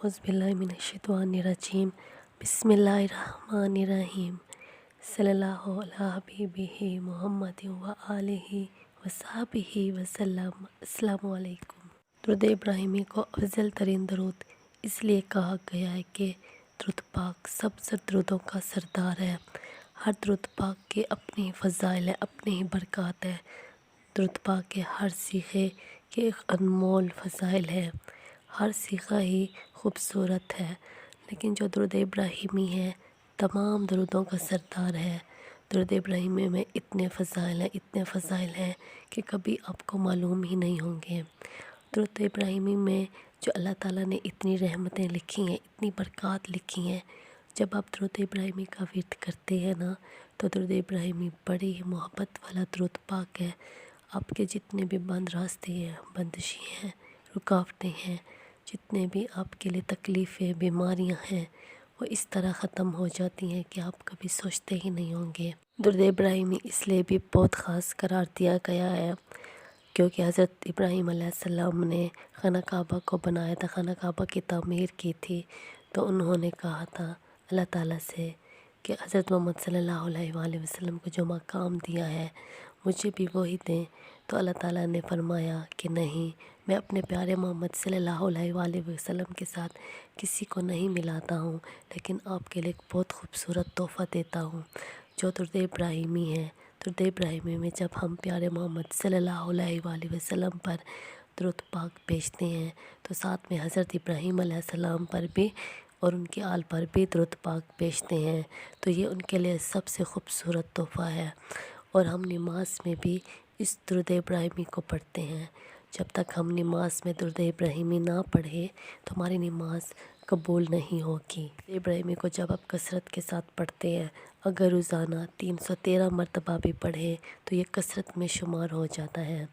औज़ुबिल्लाहिमिनश्शैतानिर्रजीम बिस्मिल्लाहिर्रहमानिर्रहीम सल्लल्लाहु अला हबीबिही मुहम्मदिन व आलिहि व सहबिही वसल्लम। अस्सलामु अलैकुम। दुरूद इब्राहिमी को अफजल तरीन दरूद इसलिए कहा गया है कि दुरूद पाक सब दरूदों का सरदार है। हर दुरूद पाक के अपनी फ़ज़ाइल है, अपनी ही बरक़ात है। दुरूद पाक के हर सीखे के अनमोल फ़ज़ाइल है, हर सीखा ही खूबसूरत है। लेकिन जो दुरूद इब्राहिमी है तमाम दुरूदों का सरदार है। दुरूद इब्राहिमी में इतने फ़ज़ाइल हैं, इतने फ़ज़ाइल हैं कि कभी आपको मालूम ही नहीं होंगे। दुरूद इब्राहिमी में जो अल्लाह ताला ने इतनी रहमतें लिखी हैं, इतनी बरक़ात लिखी हैं, जब आप दुरूद इब्राहिमी का विर्द करते हैं ना तो दुरूद इब्राहिमी बड़ी ही मोहब्बत वाला दुरूद पाक है। आपके जितने भी बंद रास्ते हैं, बंदिशें हैं, रुकावटें हैं, जितने भी आपके लिए तकलीफ़ें, बीमारियां हैं, वो इस तरह ख़त्म हो जाती हैं कि आप कभी सोचते ही नहीं होंगे। दुरूद इब्राहिमी इसलिए भी बहुत ख़ास करार दिया गया है क्योंकि हज़रत इब्राहीम अलैहिस्सलाम ने खाना काबा को बनाया था, खाना काबा की तामीर की थी। तो उन्होंने कहा था अल्लाह ताला से कि हज़रत मोहम्मद सल्लल्लाहु अलैहि वसल्लम को जो मकाम दिया है मुझे भी वही दें। तो अल्लाह ताला ने फरमाया कि नहीं, मैं अपने प्यारे मोहम्मद सल्लल्लाहु अलैहि वसल्लम के साथ किसी को नहीं मिलाता हूँ, लेकिन आपके लिए एक बहुत खूबसूरत तोहफ़ा देता हूँ जो दुरूद इब्राहिमी है। दुरूद इब्राहिमी में जब हम प्यारे मोहम्मद सल्लल्लाहु अलैहि वसल्लम पर दुरूद पाक भेजते हैं तो साथ में हज़रत इब्राहीम अलैहिस्सलाम पर भी और उनके आल पर भी दुरूद पाक भेजते हैं। तो ये उनके लिए सबसे खूबसूरत तोहफ़ा है। और हम नमाज में भी इस दुरूद इब्राहिमी को पढ़ते हैं। जब तक हम नमाज में दुरूद इब्राहिमी ना पढ़े तो हमारी नमाज कबूल नहीं होगी। इब्राहिमी को जब आप कसरत के साथ पढ़ते हैं, अगर रोज़ाना 313 मरतबा भी पढ़ें तो ये कसरत में शुमार हो जाता है।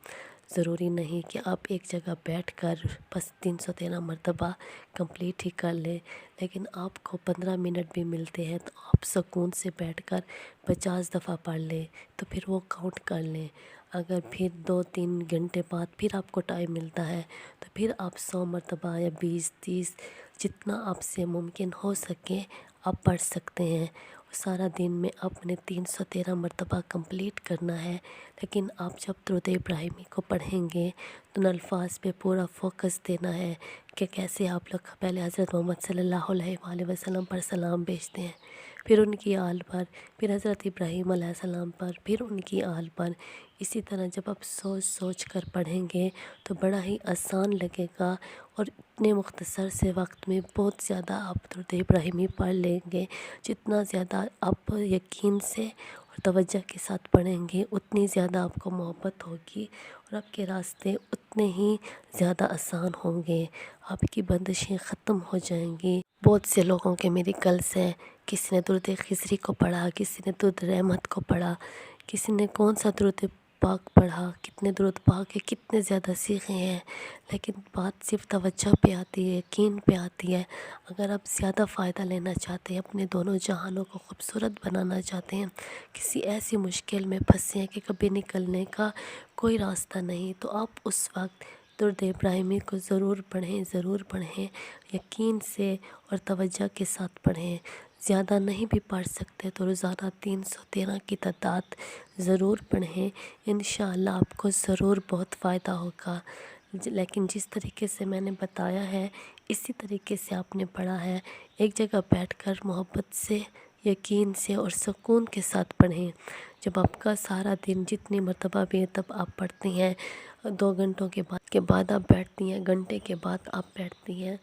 ज़रूरी नहीं कि आप एक जगह बैठकर बस 313 मरतबा कंप्लीट ही कर लें, लेकिन आपको 15 मिनट भी मिलते हैं तो आप सुकून से बैठकर 50 दफ़ा पढ़ लें तो फिर वो काउंट कर लें। अगर फिर 2-3 घंटे बाद फिर आपको टाइम मिलता है तो फिर आप 100 मरतबा या 20-30 जितना आपसे मुमकिन हो सके आप पढ़ सकते हैं। सारा दिन में आपने 313 मरतबा कंप्लीट करना है। लेकिन आप जब दुरूद इब्राहिमी को पढ़ेंगे तो उन अल्फाज पे पूरा फोकस देना है कि कैसे आप लोग पहले हज़रत मोहम्मद सल्लल्लाहु अलैहि वसल्लम पर सलाम भेजते हैं, फिर उनकी आल पर, फिर हज़रत इब्राहीम अलैहिस्सलाम पर, फिर उनकी आल पर। इसी तरह जब आप सोच सोच कर पढ़ेंगे तो बड़ा ही आसान लगेगा और इतने मुख्तसर से वक्त में बहुत ज़्यादा आप दुरूद इब्राहिमी पढ़ लेंगे। जितना ज़्यादा आप यकीन से और तवज्जो के साथ पढ़ेंगे उतनी ज़्यादा आपको मोहब्बत होगी और आपके रास्ते उतने ही ज़्यादा आसान होंगे। आपकी बंदिशें ख़त्म हो जाएंगी। बहुत से लोगों के मेडिकल्स हैं, किसी ने दुरूद खिज़री को पढ़ा, किसी ने दुरूद रहमत को पढ़ा, किसी ने कौन सा दुरूद पाक पढ़ा, कितने दुरूद पाक है, कितने ज़्यादा सीखे हैं। लेकिन बात सिर्फ तवज्जो पे आती है, यकीन पे आती है। अगर आप ज़्यादा फ़ायदा लेना चाहते हैं, अपने दोनों जहानों को खूबसूरत बनाना चाहते हैं, किसी ऐसी मुश्किल में फंसे हैं कि कभी निकलने का कोई रास्ता नहीं, तो आप उस वक्त दुरूद इब्राहिमी को ज़रूर पढ़ें, ज़रूर पढ़ें, यकीन से और तवज्जो के साथ पढ़ें। ज़्यादा नहीं भी पढ़ सकते तो रोज़ाना 313 की तादाद ज़रूर पढ़ें। इंशाअल्लाह आपको ज़रूर बहुत फ़ायदा होगा। लेकिन जिस तरीके से मैंने बताया है इसी तरीके से आपने पढ़ा है, एक जगह बैठकर मोहब्बत से, यकीन से और सुकून के साथ पढ़ें। जब आपका सारा दिन जितनी मरतबा भी तब आप पढ़ती हैं, 2 घंटों के बाद आप बैठती हैं, घंटे के बाद आप बैठती हैं,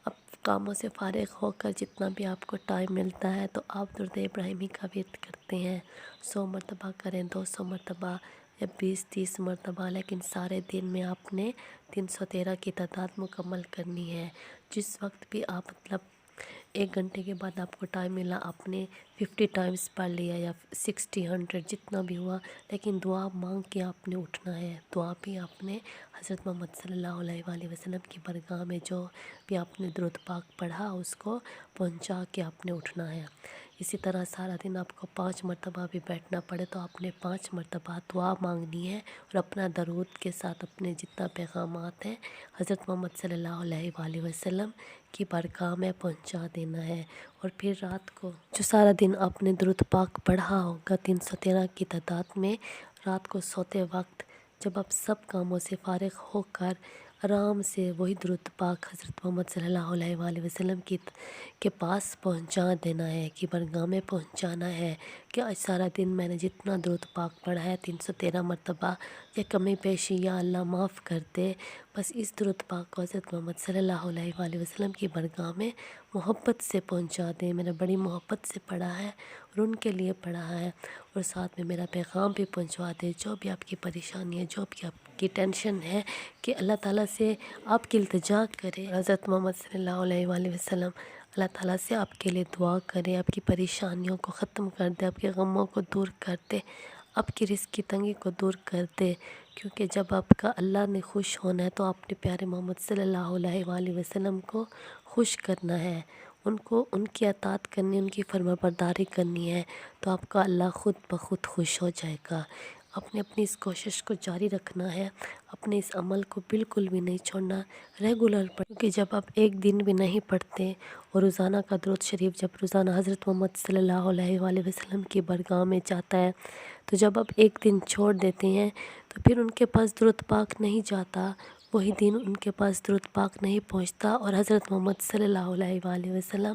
अब कामों से फारिग होकर जितना भी आपको टाइम मिलता है तो आप दुरूद इब्राहिमी का विर्द करते हैं। 100 मरतबा करें, 200 मरतबा या 20-30 मरतबा, लेकिन सारे दिन में आपने 313 की तादाद मुकम्मल करनी है। जिस वक्त भी आप मतलब 1 घंटे के बाद आपको टाइम मिला, आपने 50 टाइम्स पढ़ लिया या 60-100 जितना भी हुआ, लेकिन दुआ मांग के आपने उठना है। दुआ भी आपने हज़रत मोहम्मद सल्लल्लाहु अलैहि वसल्लम की बरगाह में जो भी आपने दुरूद पाक पढ़ा उसको पहुंचा के आपने उठना है। اسی طرح سارا دن آپ کو 5 مرتبہ بھی بیٹھنا پڑے تو آپ نے 5 مرتبہ دعا مانگنی ہے، اور اپنا درود کے ساتھ اپنے جتنا پیغامات ہیں حضرت محمد صلی اللہ علیہ وآلہ وسلم کی بارگاہ میں پہنچا دینا ہے۔ اور پھر رات کو جو سارا دن آپ نے درود پاک پڑھا ہوگا 313 کی تعداد میں، رات کو سوتے وقت جب آپ سب کاموں سے فارغ ہو کر آرام سے وہی درود پاک حضرت محمد صلی اللہ علیہ وآلہ وسلم کے پاس پہنچا دینا ہے، کہ بارگاہ میں پہنچانا ہے کہ آج سارا دن میں نے جتنا درود پاک پڑھا ہے 313 مرتبہ، یا کمی بیشی یا اللہ معاف کر دے۔ بس اس درود پاک کو حضرت محمد صلی اللہ علیہ وآلہ وسلم کی بارگاہ میں محبت سے پہنچا دیں۔ میں نے بڑی محبت سے پڑھا ہے اور ان کے لیے پڑھا ہے، اور ساتھ میں میرا پیغام بھی پہنچوا دے۔ جو بھی آپ کی پریشانی ہے، جو بھی آپ کی ٹینشن ہے، کہ اللہ تعالیٰ سے آپ کی التجا کرے، حضرت محمد صلی اللہ علیہ وآلہ وسلم اللہ تعالیٰ سے آپ کے لیے دعا کرے، آپ کی پریشانیوں کو ختم کر دے، آپ کے غموں کو دور کر دے، آپ کی رزق کی تنگی کو دور کر دے۔ کیونکہ جب آپ کا اللہ نے خوش ہونا ہے تو آپ نے پیارے محمد صلی اللہ علیہ وآلہ وسلم کو خوش کرنا ہے، ان کی اطاعت کرنی، ان کی فرما برداری کرنی ہے، تو آپ کا اللہ خود بخود خوش ہو جائے گا۔ آپ نے اپنی اس کوشش کو جاری رکھنا ہے، اپنے اس عمل کو بالکل بھی نہیں چھوڑنا، ریگولر کیونکہ جب آپ ایک دن بھی نہیں پڑھتے، اور روزانہ کا درود شریف جب روزانہ حضرت محمد صلی اللہ علیہ وآلہ وسلم کی بارگاہ میں جاتا ہے، تو جب آپ ایک دن چھوڑ دیتے ہیں تو پھر ان کے پاس درود پاک نہیں جاتا، وہی دن ان کے پاس درود پاک نہیں پہنچتا، اور حضرت محمد صلی اللہ علیہ وآلہ وسلم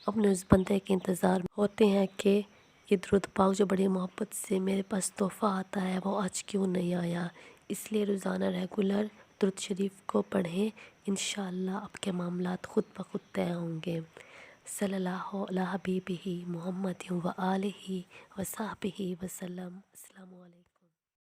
اپنے اس بندے کے انتظار میں ہوتے ہیں کہ یہ درود پاک جو بڑی محبت سے میرے پاس تحفہ آتا ہے وہ آج کیوں نہیں آیا۔ اس لیے روزانہ ریگولر درود شریف کو پڑھیں، انشاءاللہ آپ کے معاملات خود بخود طے ہوں گے۔ صلی اللہ علیہ حبیبہ محمد و آلہ و صحبہ وسلم۔ السلام علیکم۔